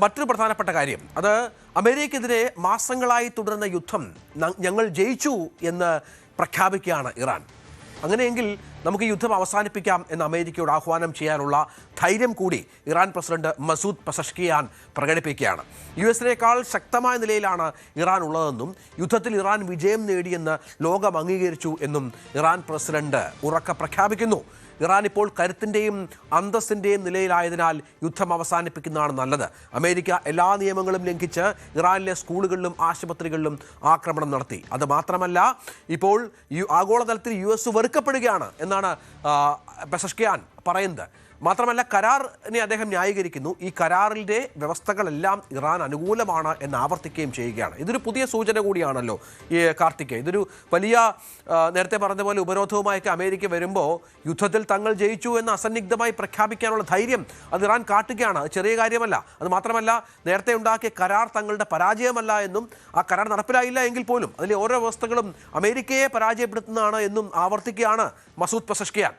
മറ്റൊരു പ്രധാനപ്പെട്ട കാര്യം, അത് അമേരിക്കയ്ക്കെതിരെ മാസങ്ങളായി തുടരുന്ന യുദ്ധം ഞങ്ങൾ ജയിച്ചു എന്ന് പ്രഖ്യാപിക്കുകയാണ് ഇറാൻ. അങ്ങനെയെങ്കിൽ നമുക്ക് യുദ്ധം അവസാനിപ്പിക്കാം എന്ന് അമേരിക്കയോട് ആഹ്വാനം ചെയ്യാനുള്ള ധൈര്യം കൂടി ഇറാൻ പ്രസിഡന്റ് മസൂദ് പെസഷ്കിയാൻ പ്രകടിപ്പിക്കുകയാണ്. US-നേക്കാൾ ശക്തമായ നിലയിലാണ് ഇറാൻ ഉള്ളതെന്നും യുദ്ധത്തിൽ ഇറാൻ വിജയം നേടിയെന്ന് ലോകം അംഗീകരിച്ചു എന്നും ഇറാൻ പ്രസിഡന്റ് ഉറക്കെ പ്രഖ്യാപിക്കുന്നു. ഇറാൻ ഇപ്പോൾ കരുത്തിൻ്റെയും അന്തസ്സിൻ്റെയും നിലയിലായതിനാൽ യുദ്ധം അവസാനിപ്പിക്കുന്നതാണ് നല്ലത്. അമേരിക്ക എല്ലാ നിയമങ്ങളും ലംഘിച്ച് ഇറാനിലെ സ്കൂളുകളിലും ആശുപത്രികളിലും ആക്രമണം നടത്തി. അത് മാത്രമല്ല, ഇപ്പോൾ ആഗോളതലത്തിൽ US വെറുക്കപ്പെടുകയാണ് എന്നാണ് പെസഷ്കിയാൻ പറയുന്നത്. മാത്രമല്ല, കരാറിനെ അദ്ദേഹം ന്യായീകരിക്കുന്നു. ഈ കരാറിൻ്റെ വ്യവസ്ഥകളെല്ലാം ഇറാൻ അനുകൂലമാണ് എന്ന് ആവർത്തിക്കുകയും ചെയ്യുകയാണ്. ഇതൊരു പുതിയ സൂചന കൂടിയാണല്ലോ ഈ കാർത്തിക്. ഇതൊരു വലിയ, നേരത്തെ പറഞ്ഞ പോലെ ഉപരോധവുമായൊക്കെ അമേരിക്ക വരുമ്പോൾ യുദ്ധത്തിൽ തങ്ങൾ ജയിച്ചു എന്ന് അസന്നിഗ്ധമായി പ്രഖ്യാപിക്കാനുള്ള ധൈര്യം അത് ഇറാൻ കാട്ടുകയാണ്. അത് ചെറിയ കാര്യമല്ല. അത് മാത്രമല്ല, നേരത്തെ ഉണ്ടാക്കിയ കരാർ തങ്ങളുടെ പരാജയമല്ല എന്നും ആ കരാർ നടപ്പിലായില്ല എങ്കിൽ പോലും അതിലെ ഓരോ വ്യവസ്ഥകളും അമേരിക്കയെ പരാജയപ്പെടുത്തുന്നതാണ് എന്നും ആവർത്തിക്കുകയാണ് മസൂദ് പെസഷ്കിയാൻ.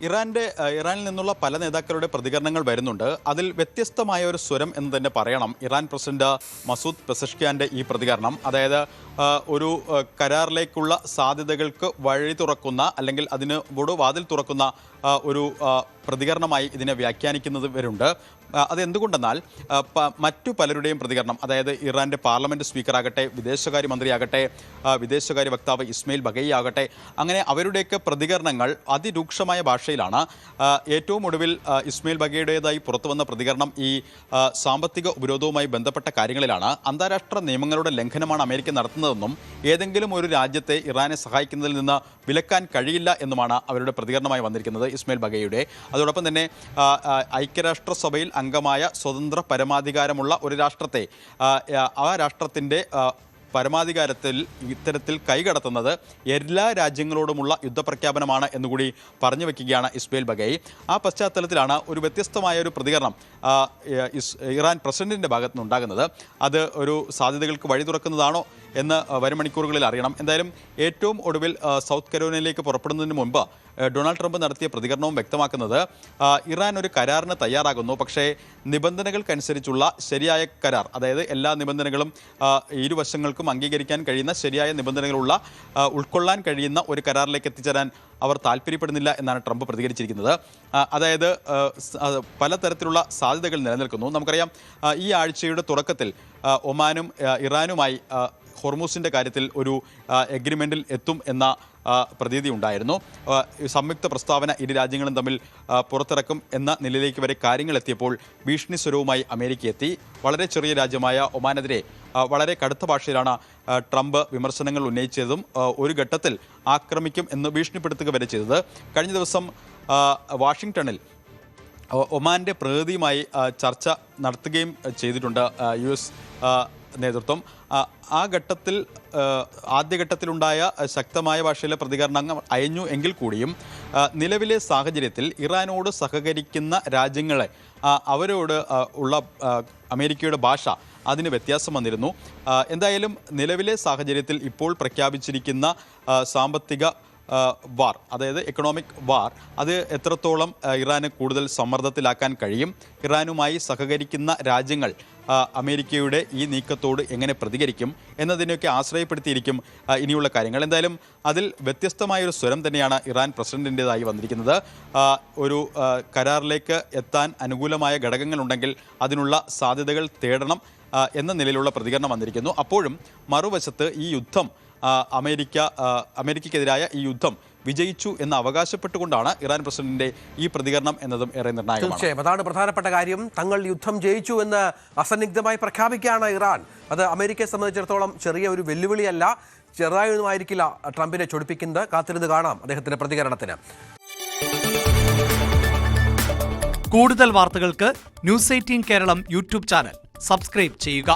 ഇറാനിൽ നിന്നുള്ള പല നേതാക്കളുടെ പ്രതികരണങ്ങൾ വരുന്നുണ്ട്. അതിൽ വ്യത്യസ്തമായ ഒരു സ്വരം എന്ന് തന്നെ പറയണം ഇറാൻ പ്രസിഡന്റ് മസൂദ് പെസഷ്കിയാന്റെ ഈ പ്രതികരണം. അതായത് ഒരു കരാറിലേക്കുള്ള സാധ്യതകൾക്ക് വഴി തുറക്കുന്ന, അല്ലെങ്കിൽ അതിനോട് വാതിൽ തുറക്കുന്ന ഒരു പ്രതികരണമായി ഇതിനെ വ്യാഖ്യാനിക്കുന്നവരുണ്ട്. അതെന്തുകൊണ്ടെന്നാൽ മറ്റു പലരുടെയും പ്രതികരണം, അതായത് ഇറാൻ്റെ പാർലമെൻറ്റ് സ്പീക്കറാകട്ടെ, വിദേശകാര്യമന്ത്രിയാകട്ടെ, വിദേശകാര്യ വക്താവ് ഇസ്മയിൽ ബഗൈ ആകട്ടെ, അങ്ങനെ അവരുടെയൊക്കെ പ്രതികരണങ്ങൾ അതിരൂക്ഷമായ ഭാഷയിലാണ്. ഏറ്റവും ഒടുവിൽ ഇസ്മയിൽ ബഗയുടേതായി പുറത്തു വന്ന പ്രതികരണം ഈ സാമ്പത്തിക ഉപരോധവുമായി ബന്ധപ്പെട്ട കാര്യങ്ങളിലാണ്. അന്താരാഷ്ട്ര നിയമങ്ങളുടെ ലംഘനമാണ് അമേരിക്ക നടത്തുന്നതെന്നും ഏതെങ്കിലും ഒരു രാജ്യത്തെ ഇറാനെ സഹായിക്കുന്നതിൽ നിന്ന് വിലക്കാൻ കഴിയില്ല എന്നുമാണ് അവരുടെ പ്രതികരണമായി വന്നിരിക്കുന്നത് ഇസ്മയിൽ ബഗയുടെ. അതോടൊപ്പം തന്നെ ഐക്യരാഷ്ട്രസഭയിൽ അംഗമായ സ്വതന്ത്ര പരമാധികാരമുള്ള ഒരു രാഷ്ട്രത്തെ, ആ രാഷ്ട്രത്തിൻ്റെ പരമാധികാരത്തിൽ ഇത്തരത്തിൽ കൈകടത്തുന്നത് എല്ലാ രാജ്യങ്ങളോടുമുള്ള യുദ്ധപ്രഖ്യാപനമാണ് എന്നുകൂടി പറഞ്ഞു വെക്കുകയാണ് ഇസ്മയിൽ ബഗൈ. ആ പശ്ചാത്തലത്തിലാണ് ഒരു വ്യത്യസ്തമായ ഒരു പ്രതികരണം ഇറാൻ പ്രസിഡന്റിൻ്റെ ഭാഗത്തു നിന്നുണ്ടാകുന്നത്. അത് ഒരു സാധ്യതകൾക്ക് വഴി തുറക്കുന്നതാണോ എന്ന് വരും മണിക്കൂറുകളിൽ അറിയണം. എന്തായാലും ഏറ്റവും ഒടുവിൽ സൗത്ത് കരോലിനയിലേക്ക് പുറപ്പെടുന്നതിന് മുൻപ് ഡൊണാൾഡ് ട്രംപ് നടത്തിയ പ്രതികരണവും വ്യക്തമാക്കുന്നത് ഇറാൻ ഒരു കരാറിന് തയ്യാറാകുന്നു, പക്ഷേ നിബന്ധനകൾക്കനുസരിച്ചുള്ള ശരിയായ കരാർ, അതായത് എല്ലാ നിബന്ധനകളും ഇരുവശങ്ങൾക്കും അംഗീകരിക്കാൻ കഴിയുന്ന ശരിയായ നിബന്ധനകളുള്ള, ഉൾക്കൊള്ളാൻ കഴിയുന്ന ഒരു കരാറിലേക്ക് എത്തിച്ചേരാൻ അവർ താല്പര്യപ്പെടുന്നില്ല എന്നാണ് ട്രംപ് പ്രതികരിച്ചിരിക്കുന്നത്. അതായത് പലതരത്തിലുള്ള സാധ്യതകൾ നിലനിൽക്കുന്നു. നമുക്കറിയാം, ഈ ആഴ്ചയുടെ തുടക്കത്തിൽ ഒമാനും ഇറാനുമായി ഹോർമൂസിൻ്റെ കാര്യത്തിൽ ഒരു എഗ്രിമെൻറ്റിൽ എത്തും എന്ന പ്രതീതി ഉണ്ടായിരുന്നു. സംയുക്ത പ്രസ്താവന ഇരു രാജ്യങ്ങളും തമ്മിൽ പുറത്തിറക്കും എന്ന നിലയിലേക്ക് വരെ കാര്യങ്ങൾ എത്തിയപ്പോൾ ഭീഷണി സ്വരവുമായി അമേരിക്ക എത്തി. വളരെ ചെറിയ രാജ്യമായ ഒമാനെതിരെ വളരെ കടുത്ത ഭാഷയിലാണ് ട്രംപ് വിമർശനങ്ങൾ ഉന്നയിച്ചതും ഒരു ഘട്ടത്തിൽ ആക്രമിക്കും എന്ന് ഭീഷണിപ്പെടുത്തുക വരെ ചെയ്തത്. കഴിഞ്ഞ ദിവസം വാഷിങ്ടണിൽ ഒമാൻ്റെ പ്രതിനിധിയുമായി ചർച്ച നടത്തുകയും ചെയ്തിട്ടുണ്ട് US നേതൃത്വം. ആ ഘട്ടത്തിൽ ആദ്യഘട്ടത്തിലുണ്ടായ ശക്തമായ ഭാഷയിലെ പ്രതികരണങ്ങൾ അയഞ്ഞു എങ്കിൽ കൂടിയും നിലവിലെ സാഹചര്യത്തിൽ ഇറാനോട് സഹകരിക്കുന്ന രാജ്യങ്ങളെ അവരോട് ഉള്ള അമേരിക്കയുടെ ഭാഷ അതിന് വ്യത്യാസം വന്നിരുന്നു. എന്തായാലും നിലവിലെ സാഹചര്യത്തിൽ ഇപ്പോൾ പ്രഖ്യാപിച്ചിരിക്കുന്ന സാമ്പത്തിക വാർ, അതായത് എക്കണോമിക് വാർ, അത് എത്രത്തോളം ഇറാനെ കൂടുതൽ സമ്മർദ്ദത്തിലാക്കാൻ കഴിയും, ഇറാനുമായി സഹകരിക്കുന്ന രാജ്യങ്ങൾ അമേരിക്കയുടെ ഈ നീക്കത്തോട് എങ്ങനെ പ്രതികരിക്കും എന്നതിനെയൊക്കെ ആശ്രയപ്പെടുത്തിയിരിക്കും ഇനിയുള്ള കാര്യങ്ങൾ. എന്തായാലും അതിൽ വ്യത്യസ്തമായൊരു സ്വരം തന്നെയാണ് ഇറാൻ പ്രസിഡന്റിൻ്റെതായി വന്നിരിക്കുന്നത്. ഒരു കരാറിലേക്ക് എത്താൻ അനുകൂലമായ ഘടകങ്ങളുണ്ടെങ്കിൽ അതിനുള്ള സാധ്യതകൾ തേടണം എന്ന നിലയിലുള്ള പ്രതികരണം വന്നിരിക്കുന്നു. അപ്പോഴും മറുവശത്ത് ഈ യുദ്ധം അമേരിക്കയ്ക്കെതിരായ ഈ യുദ്ധം വിജയിച്ചു എന്ന് അവകാശപ്പെട്ടുകൊണ്ടാണ് ഇറാൻ പ്രസിഡന്റിന്റെ ഈ പ്രതികരണം എന്നതും ഏറെ നിർണായകമാണ്. തീർച്ചയായും അതാണ് പ്രധാനപ്പെട്ട കാര്യം. തങ്ങൾ യുദ്ധം ജയിച്ചു എന്ന് അസന്നിഗ്ധമായി പ്രഖ്യാപിക്കുകയാണ് ഇറാൻ. അത് അമേരിക്കയെ സംബന്ധിച്ചിടത്തോളം ചെറിയ ഒരു വെല്ലുവിളിയല്ല, ചെറുതായൊന്നുമായിരിക്കില്ല ട്രംപിനെ ചൊടിപ്പിക്കുന്നത്. കാത്തിരുന്ന് കാണാം അദ്ദേഹത്തിന്റെ പ്രതികരണത്തിന്. കൂടുതൽ വാർത്തകൾക്ക് News 18 Keralam YouTube channel subscribe ചെയ്യുക.